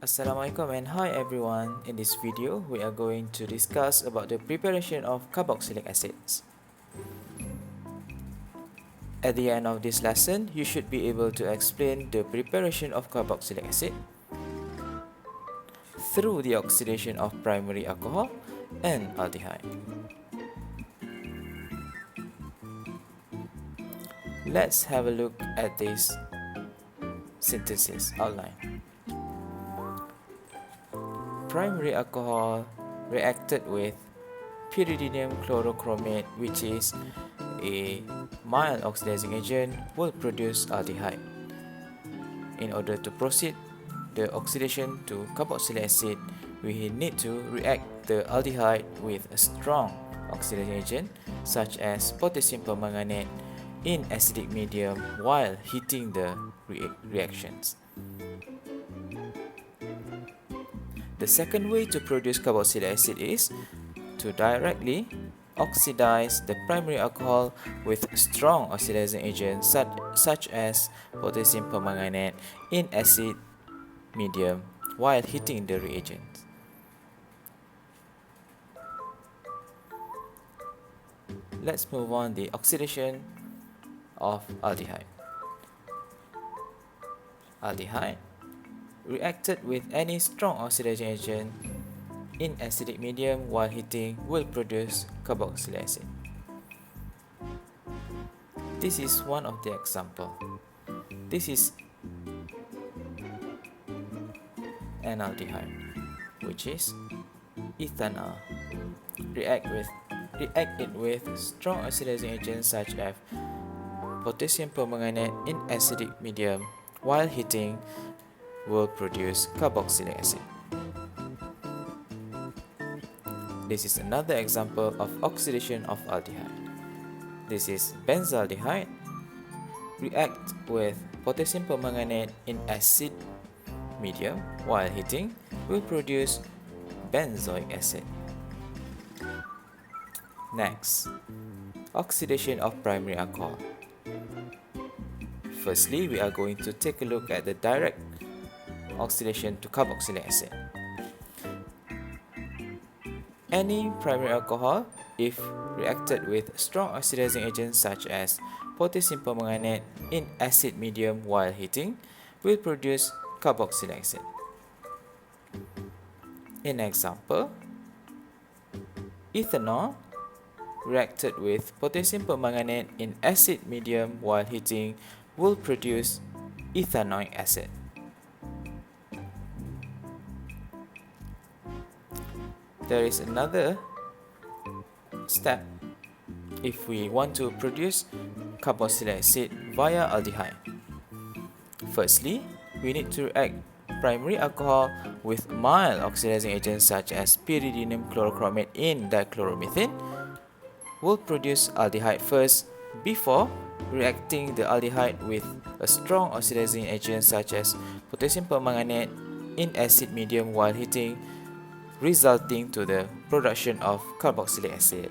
Assalamualaikum and hi everyone. In this video, we are going to discuss about the preparation of carboxylic acids. At the end of this lesson, you should be able to explain the preparation of carboxylic acid through the oxidation of primary alcohol and aldehyde. Let's have a look at this synthesis outline. Primary alcohol reacted with pyridinium chlorochromate, which is a mild oxidizing agent, will produce aldehyde. In order to proceed the oxidation to carboxylic acid, we need to react the aldehyde with a strong oxidizing agent such as potassium permanganate in acidic medium while heating the reactions. The second way to produce carboxylic acid is to directly oxidize the primary alcohol with strong oxidizing agents such as potassium permanganate in acid medium while heating the reagents. Let's move on the oxidation of aldehyde. Aldehyde reacted with any strong oxidizing agent in acidic medium while heating will produce carboxylic acid. This is one of the example. This is an aldehyde, which is ethanol. React it with strong oxidizing agents such as potassium permanganate in acidic medium while heating will produce carboxylic acid. This is another example of oxidation of aldehyde. This is benzaldehyde. React with potassium permanganate in acid medium while heating will produce benzoic acid. Next, oxidation of primary alcohol. Firstly, we are going to take a look at the direct oxidation to carboxylic acid. Any primary alcohol, if reacted with strong oxidizing agents such as potassium permanganate in acid medium while heating, will produce carboxylic acid. In example, ethanol reacted with potassium permanganate in acid medium while heating will produce ethanoic acid. There is another step if we want to produce carboxylic acid via aldehyde. Firstly, we need to react primary alcohol with mild oxidizing agents such as pyridinium chlorochromate in dichloromethane will produce aldehyde first before reacting the aldehyde with a strong oxidizing agent such as potassium permanganate in acid medium while heating, resulting to the production of carboxylic acid.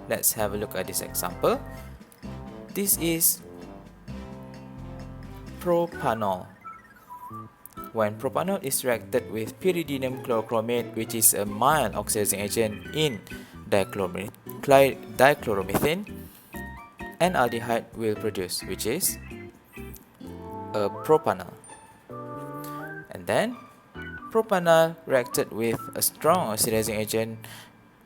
Let's have a look at this example. This is propanol. When propanol is reacted with pyridinium chlorochromate, which is a mild oxidizing agent in dichloromethane, an aldehyde will produce, which is a propanol. And then propanol reacted with a strong oxidizing agent,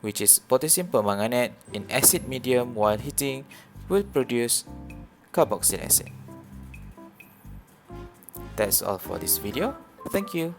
which is potassium permanganate in acid medium while heating, will produce carboxylic acid. That's all for this video. Thank you.